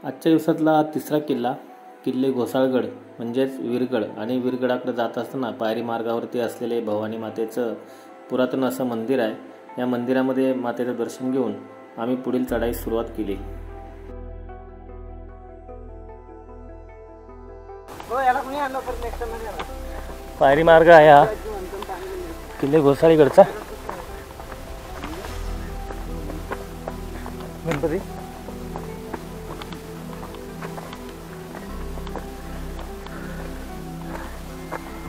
आजच्या दिवसातला तिसरा किल्ला किल्ले घोसाळगड म्हणजेच वीरगड आणि वीरगडाकडे जात असताना पायरी मार्गावरती असलेले भवानी मातेचं पुरातन असं मंदिर आहे। या मंदिरामध्ये मातेचं दर्शन घेऊन आम्ही पुढील चढाईस सुरुवात केली। पायरी मार्ग आहे हा किल्ले घोसाळगडचा। गणपती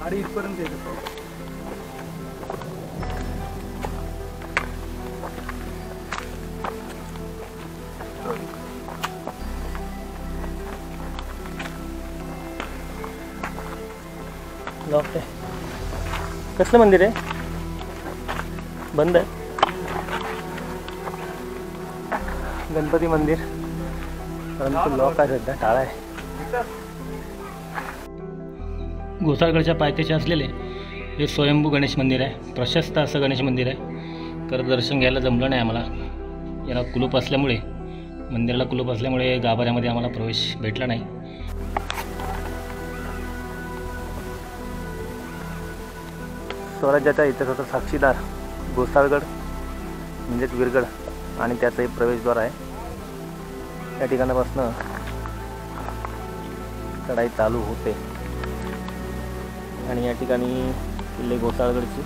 गाडी इथपर्यंत येते। लॉक आहे। कसलं मंदिर आहे? बंद आहे। गणपती मंदिर परंतु लॉक आहे, सध्या टाळा आहे। घोसाळगडच्या पायथ्याशी असलेले हे स्वयंभू गणेश मंदिर आहे। प्रशस्त असं गणेश मंदिर आहे। खरं दर्शन घ्यायला जमलं नाही आम्हाला, याला कुलूप असल्यामुळे, मंदिराला कुलूप असल्यामुळे गाभाऱ्यामध्ये आम्हाला प्रवेश भेटला नाही। स्वराज्याच्या इतिहासाचा साक्षीदार घोसाळगड म्हणजेच वीरगड आणि त्याचं एक प्रवेशद्वार आहे। त्या ठिकाणापासून चढाई चालू होते आणि या ठिकाणी किल्ले घोसाळगडची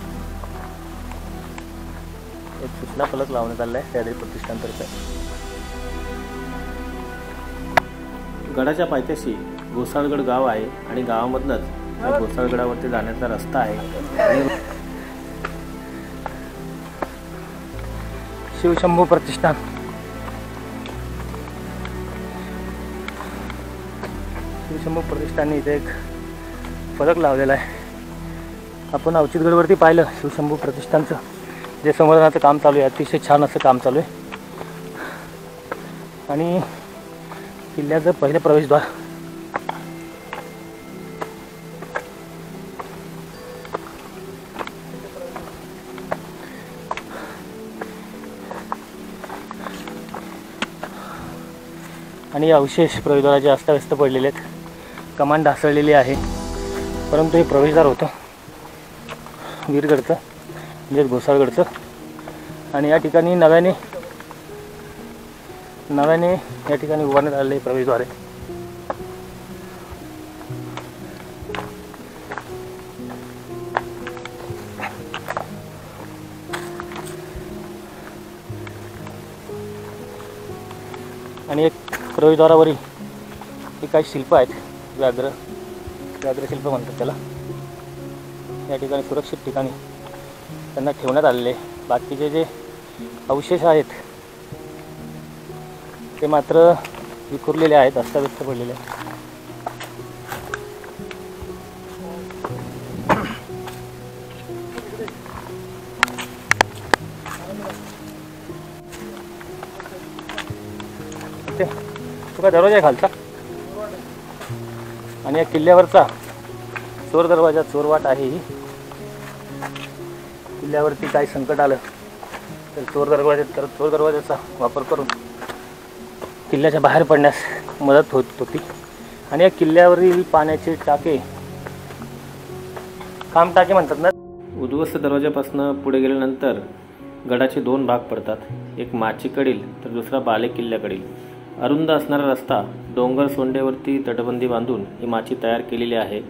एक सूचना फलक लावण्यात आला आहे सह्याद्री प्रतिष्ठानतर्फे। गडाच्या पायथ्याशी घोसाळगड गाव आहे आणि गावामधनंच या घोसाळगडावरती जाण्याचा रस्ता आहे। शिवशंभू प्रतिष्ठान, शिवशंभू प्रतिष्ठानने इथे एक फलक लावलेला आहे। आपण अवचितगडवरती पाहिलं शिवशंभू प्रतिष्ठानचं जे संवर्धनाचं काम चालू आहे, अतिशय छान असं काम चालू आहे। आणि किल्ल्याचं पहिलं प्रवेशद्वार आणि अवशेष प्रवेशद्वाराचे अस्ताव्यस्त पडलेले आहेत। कमान ढासळलेली आहे, परंतु हे प्रवेशद्वार होतं वीरगडचं म्हणजेच घोसाळगडचं। आणि या ठिकाणी नव्याने या ठिकाणी उभारण्यात आलेले प्रवेशद्वार आहे। आणि एक प्रवेशद्वारावरील हे काही शिल्प आहेत, व्याघ्रशिल्प म्हणतात त्याला। या ठिकाणी सुरक्षित ठिकाणी त्यांना ठेवण्यात आलेले। बाकीचे जे अवशेष आहेत ते मात्र विखुरलेले आहेत, अस्ताव्यस्त पडलेले आहेत। तो काय दरवाजा आहे खालचा, आणि या किल्ल्यावरचा चोर दरवाजा, चोरवाट आहे ही। किल्ल्यावरती काही संकट आलं तर चोर दरवाजाचा वापर करून किल्ल्याच्या बाहेर पडण्यास मदत होत होती। आणि या किल्ल्यावरील पाण्याचे टाके, खांब टाके म्हणतात ना। उद्ध्वस्त दरवाजापासून पुढे गेल्यानंतर गडाचे दोन भाग पडतात, एक माचीकडील तर दुसरा बाले किल्ल्याकडील। अरुंद असणारा रस्ता डोंगर सोंडेवरती तटबंदी बांधून ही माची तयार केलेली आहे।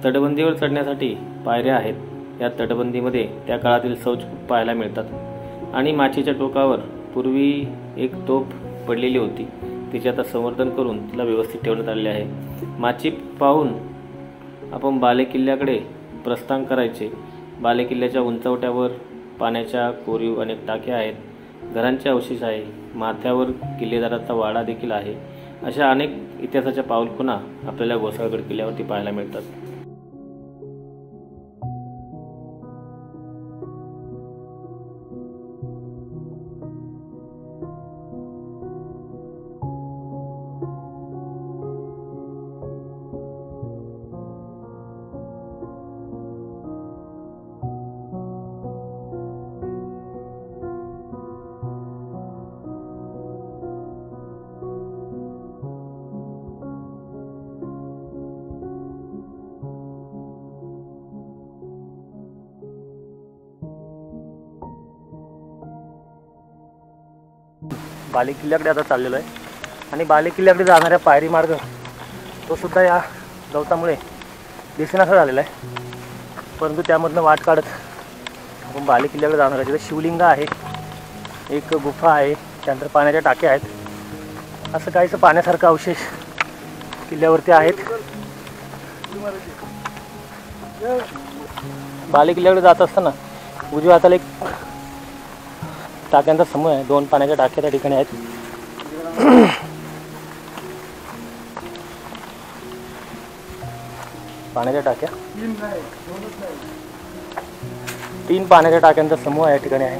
तटबंदीवर चढण्यासाठी पायऱ्या आहेत। या तटबंदीमध्ये त्या काळातील शौच पाहायला मिळतात। आणि माचीच्या टोकावर पूर्वी एक तोफ पडलेली होती, तिचे आता संवर्धन करून तिला व्यवस्थित ठेवण्यात आलेले आहे। माची पाहून आपण बाले किल्ल्याकडे प्रस्थान करायचे। बाले किल्ल्याच्या उंचवट्यावर पाण्याच्या कोरीव अनेक टाक्या आहेत, घरांचे अवशेष आहे, माथ्यावर किल्लेदाराचा वाडा देखील आहे। अशा अनेक इतिहासाच्या पाऊलखुणा आपल्याला घोसाळगड किल्ल्यावरती पाहायला मिळतात। बाले किल्ल्याकडे आता चाललेलो आहे आणि बाले किल्ल्याकडे जाणाऱ्या पायरी मार्ग तो सुद्धा या गवतामुळे दिसेनासा झालेला आहे, परंतु त्यामधनं वाट काढत आपण बाले किल्ल्याकडे जाणार आहे. तिथे शिवलिंग आहे, एक गुफा आहे, त्यानंतर पाण्याच्या टाक्या आहेत. असं काहीसं पाण्यासारखं अवशेष किल्ल्यावरती आहेत. बाले किल्ल्याकडे जात असताना उजव्या हाताला एक टाक्यांचा समूह आहे. 2 पाण्याच्या टाक्या त्या ठिकाणी आहेत. पाण्याच्या टाक्या 3 पाण्याच्या टाक्यांचा समूह या ठिकाणी आहे.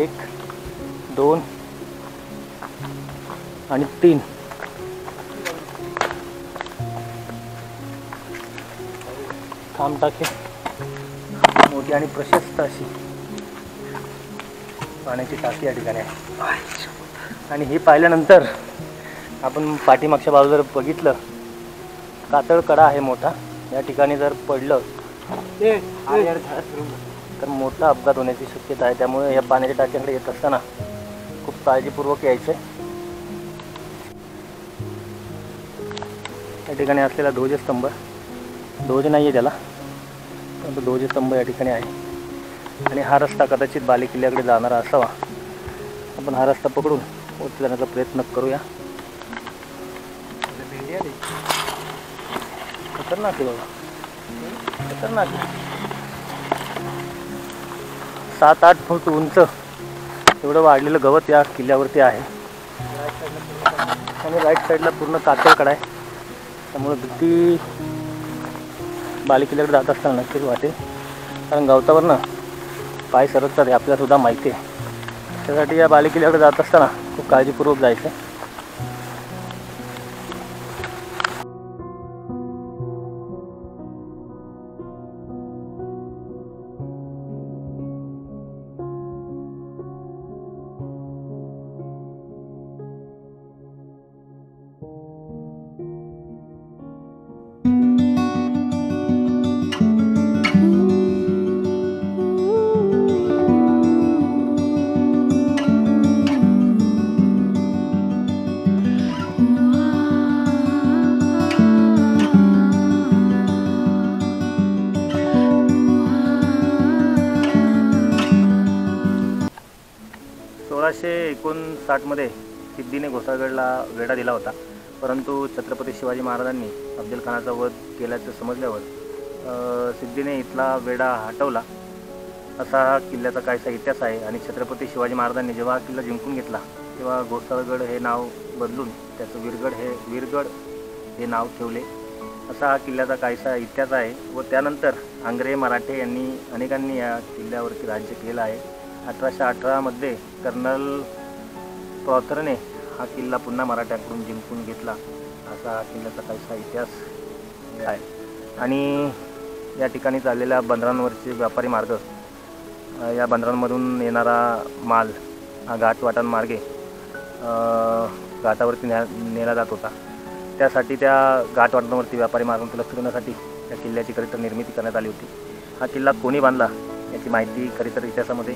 1 2 आणि 3. खांब टाके मोठी आणि प्रशस्त अशी पाण्याची टाकी या ठिकाणी आहे. आणि हे पाहिल्यानंतर आपण पाठीमागच्या बाजूला जर बघितलं, कातळ कडा आहे मोठा. या ठिकाणी जर पडलं तर मोठा अपघात होण्याची शक्यता आहे. त्यामुळे या पाण्याच्या टाक्यांकडे येत असताना खूप काळजीपूर्वक यायचं आहे. या ठिकाणी असलेला ध्वजस्तंभ, ध्वज नाही आहे त्याला, परंतु ध्वजस्तंभ या ठिकाणी आहे. आणि हा रस्ता कदाचित बाले किल्ल्याकडे जाणारा असावा. आपण हा रस्ता पकडून वरती जाण्याचा प्रयत्न करूया. खतरनाक आहे बाबा, खतरनाक. 7-8 फूट उंच एवढं वाढलेलं गवत या किल्ल्यावरती आहे. आणि राईट साईडला पूर्ण कातळकडा आहे. त्यामुळे भीती बाले किल्ल्याकडे जात असताना नक्कीच वाटेल, कारण गवतावरनं पाय सरकतात हे आपल्यालासुद्धा माहिती आहे. त्यासाठी या बाले किल्ल्याकडे जात असताना खूप काळजीपूर्वक जायचं. मध्ये सिद्धीने घोसाळगडला वेढा दिला होता, परंतु छत्रपती शिवाजी महाराजांनी अफजलखानाचा वध केल्याचं समजल्यावर सिद्धीने इथला वेढा हटवला. असा हा किल्ल्याचा काहीसा इतिहास आहे. आणि छत्रपती शिवाजी महाराजांनी जेव्हा हा किल्ला जिंकून घेतला तेव्हा घोसाळगड हे नाव बदलून त्याचं वीरगड हे नाव ठेवले. असा हा किल्ल्याचा काहीसा इतिहास आहे. व त्यानंतर आंग्रे मराठे यांनी अनेकांनी या किल्ल्यावरती राज्य केलं आहे. 1818 मध्ये कर्नल प्रॉथरने हा किल्ला पुन्हा मराठ्यांकडून जिंकून घेतला. असा हा किल्ल्याचा काहीसा इतिहास आहे. आणि या ठिकाणी चाललेल्या बंदरांवरचे व्यापारी मार्ग, या बंदरांमधून येणारा माल हा घाटवाटांमार्गे घाटावरती नेला जात होता. त्यासाठी त्या घाटवाटांवरती व्यापारी मार्गांचं लक्ष देण्यासाठी या किल्ल्याची खरीतर निर्मिती करण्यात आली होती. हा किल्ला कोणी बांधला याची माहिती खरीतर इतिहासामध्ये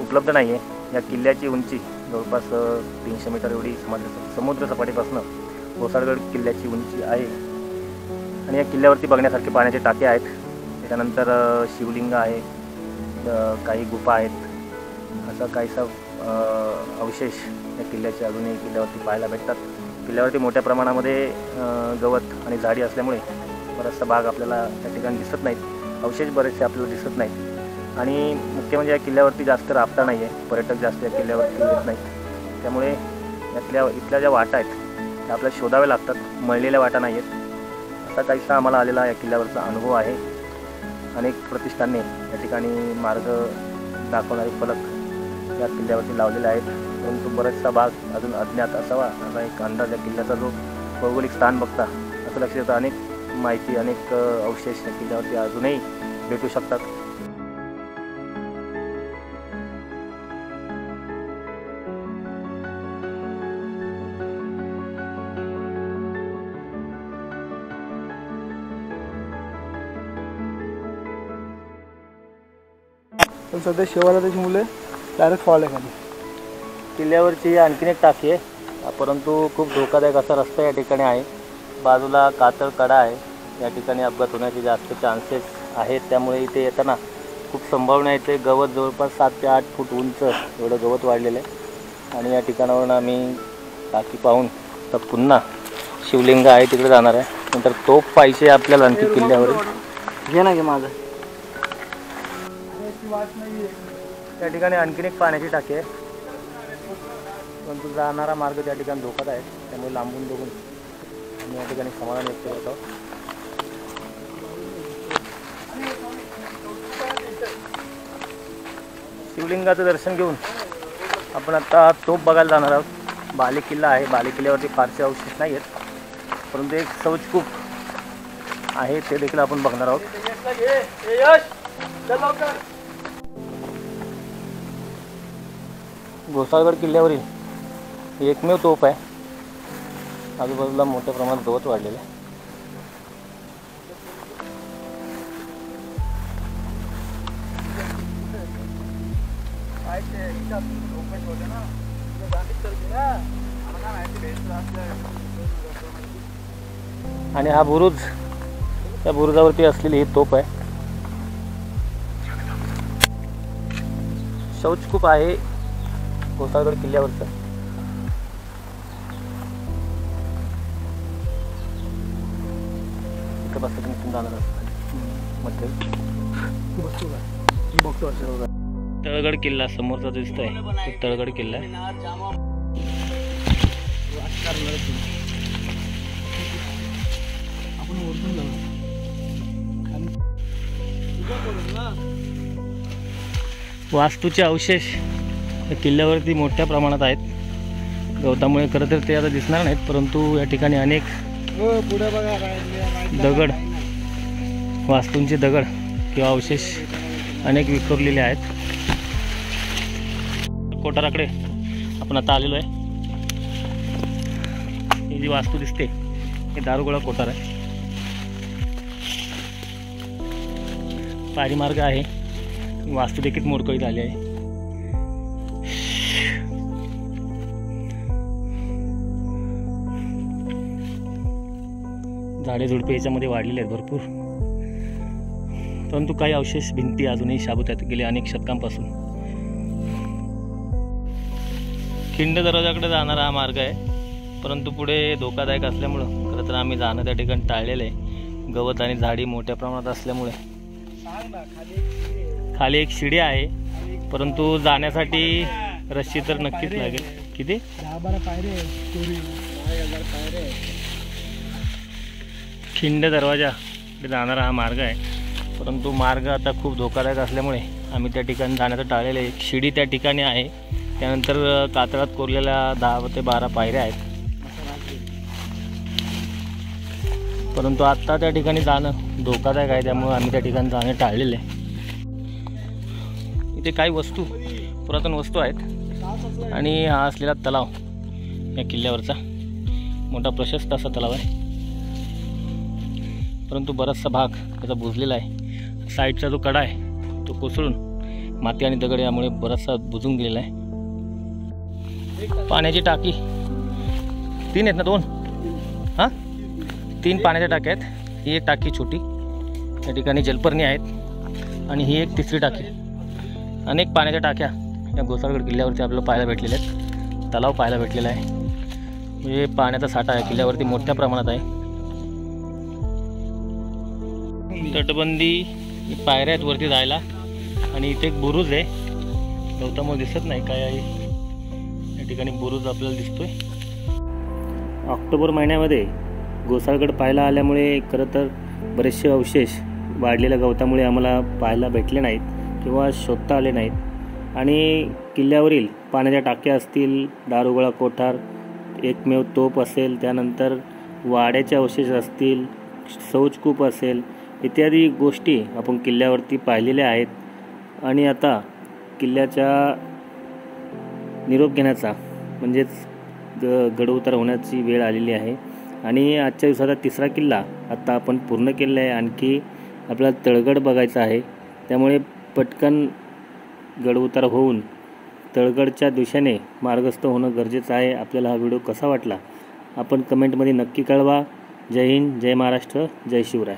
उपलब्ध नाही आहे. या किल्ल्याची उंची जवळपास 300 मीटर एवढी समुद्र सपाटीपासून घोसाळगड किल्ल्याची उंची आहे. आणि या किल्ल्यावरती बघण्यासारखे पाण्याचे टाके आहेत. त्याच्यानंतर शिवलिंग आहे, काही गुफा आहेत. असा काहीसा अवशेष या किल्ल्याचे अजूनही किल्ल्यावरती पाहायला भेटतात. किल्ल्यावरती मोठ्या प्रमाणामध्ये गवत आणि झाडी असल्यामुळे बराचसा भाग आपल्याला त्या ठिकाणी दिसत नाहीत. अवशेष बरेचसे आपल्याला दिसत नाहीत. आणि मुख्य म्हणजे या किल्ल्यावरती जास्त राबता नाही आहे, पर्यटक जास्त या किल्ल्यावरती येत नाहीत. त्यामुळे इथल्या ज्या वाटा आहेत त्या आपल्याला शोधाव्या लागतात, मळलेल्या वाटा नाही आहेत. असा काहीसा आम्हाला आलेला या किल्ल्यावरचा अनुभव आहे. अनेक प्रतिष्ठानने या ठिकाणी मार्ग दाखवणारे फलक या किल्ल्यावरती लावलेले आहेत, परंतु बराचसा भाग अजून अज्ञात असावा असा एक अंदाज या किल्ल्याचा जो भौगोलिक स्थान बघता असं लक्षात येतं. अनेक माहिती, अनेक अवशेष या किल्ल्यावरती अजूनही भेटू शकतात. पण सध्या शेवाला त्याची मुले डायरेक्ट फॉल आहे खाली. किल्ल्यावरची आणखीन एक टाकी आहे, परंतु खूप धोकादायक असा रस्ता या ठिकाणी आहे. बाजूला कातळ कडा आहे, या ठिकाणी अपघात होण्याचे जास्त चान्सेस आहेत. त्यामुळे इथे येताना खूप संभावना येते. गवत जवळपास 7 ते 8 फूट उंच एवढं गवत वाढलेलं आहे. आणि या ठिकाणावरून आम्ही टाकी पाहून तर पुन्हा शिवलिंग आहे तिकडे जाणार आहे. नंतर तोफ पाहिजे आपल्याला आणखी किल्ल्यावर. घे ना, घे माझं. त्या ठिकाणी आणखीन एक पाण्याची टाकी आहे, परंतु जाणारा मार्ग त्या ठिकाणी धोकादायक आहे. त्यामुळे लांबून बघून आम्ही या ठिकाणी समाधान व्यक्त करतो. शिवलिंगाचं दर्शन घेऊन आपण आता तोफ बघायला जाणार आहोत. बाले किल्ला आहे. बाले किल्ल्यावरती फारसे अवशेष नाही आहेत, परंतु एक सौजकूप आहे, ते देखील आपण बघणार आहोत. घोसाळगड किल्ल्यावरील एकमेव तोफ आहे. आजूबाजूला मोठ्या प्रमाणात गवत वाढलेलं आहे. आणि हा बुरुज, त्या बुरुजावरती असलेली ही तोफ आहे. शौचकूप आहे घोसाळगड किल्ल्यावरचं. इथं बसता तुम्ही जाणार तळगड किल्ला समोरचा दिसतोय, तो तळगड किल्ला आहे. वास्तूचे अवशेष किल्ल्यावरती मोठ्या प्रमाणात आहेत. गवतामुळे खरं तर ते आता दिसणार नाहीत, परंतु या ठिकाणी अनेक दगड, वास्तूंचे दगड किंवा अवशेष अनेक विखुरलेले आहेत. कोठाराकडे आपण आता आलेलो आहे. ही जी वास्तू दिसते हे दारुगोळा कोठार आहे. पायरी मार्ग आहे. वास्तू देखील मोडकळीत आली आहे. झाडे झुडपे याच्यामध्ये वाढलेले आहेत भरपूर, परंतु काही अवशेष भिंती अजूनही शाबूत आहेत गेल्या अनेक शतकांपासून. खिंड दरवाजाकडे जाणारा हा मार्ग आहे, परंतु पुढे धोकादायक असल्यामुळं खरं तर आम्ही जाणं त्या ठिकाणी टाळलेलं आहे. गवत आणि झाडी मोठ्या प्रमाणात असल्यामुळे. खाली एक शिडी आहे, परंतु जाण्यासाठी रस्सी तर नक्कीच लागेल. किती? 10-12 पायरे. खिंड दरवाजा जाणारा हा मार्ग आहे, परंतु मार्ग आता खूप धोकादायक असल्यामुळे आम्ही त्या ठिकाणी जाण्याचं टाळलेलं आहे. शिडी त्या ठिकाणी आहे, त्यानंतर कातळात कोरलेल्या 10 ते 12 पायऱ्या आहेत. परंतु आत्ता त्या ठिकाणी जाणं धोकादायक आहे, त्यामुळे आम्ही त्या ठिकाणी जाणं टाळलेलं आहे. इथे काही वस्तू, पुरातन वस्तू आहेत. आणि हा असलेला तलाव या किल्ल्यावरचा मोठा प्रशस्त असा तलाव आहे, परंतु बराचसा भाग त्याचा बुजलेला आहे. साईडचा जो कडा आहे तो कोसळून माती आणि दगड यामुळे बराचसा बुजून गेलेला आहे. पाण्याची टाकी 3 आहेत ना? 2? हां, 3 पाण्याच्या टाक्या आहेत. ही एक टाकी छोटी, त्या ठिकाणी जलपर्णी आहेत, आणि ही एक तिसरी टाकी. अनेक पाण्याच्या टाक्या या घोसाळगड किल्ल्यावरती आपल्याला पाहायला भेटलेल्या आहेत. तलाव पाहायला भेटलेला आहे. म्हणजे पाण्याचा साठा या किल्ल्यावरती मोठ्या प्रमाणात आहे. तटबंदी पायऱ्या आहेत वरती जायला, आणि इथे एक बुरुज आहे. गवतामुळे दिसत नाही काय आहे. या ठिकाणी बुरुज आपल्याला दिसतोय. ऑक्टोबर महिन्यामध्ये घोसाळगड पाहायला आल्यामुळे खरं तर बरेचसे अवशेष वाढलेल्या गवतामुळे आम्हाला पाहायला भेटले नाहीत किंवा शोधता आले नाहीत. आणि किल्ल्यावरील पाण्याच्या टाक्या असतील, दारुगोळा कोठार, एकमेव तोफ असेल, त्यानंतर वाड्याचे अवशेष असतील, शौचकूप असेल, इत्यादी गोष्टी आपण किल्ल्यावरती पाहिलेल्या आहेत. आणि आता किल्ल्याच्या निरोप घेण्याचा म्हणजेच गडउतार होण्याची वेळ आलेली आहे. आणि आजच्या दिवसाचा 3रा किल्ला आता आपण पूर्ण केलेला आहे. आणखी आपल्याला तळगड बघायचा आहे, त्यामुळे पटकन गडउतार होऊन तळगडच्या दिशेने मार्गस्थ होणं गरजेचं आहे. आपल्याला हा व्हिडिओ कसा वाटला आपण कमेंटमध्ये नक्की कळवा. जय हिंद, जय महाराष्ट्र, जय शिवराय.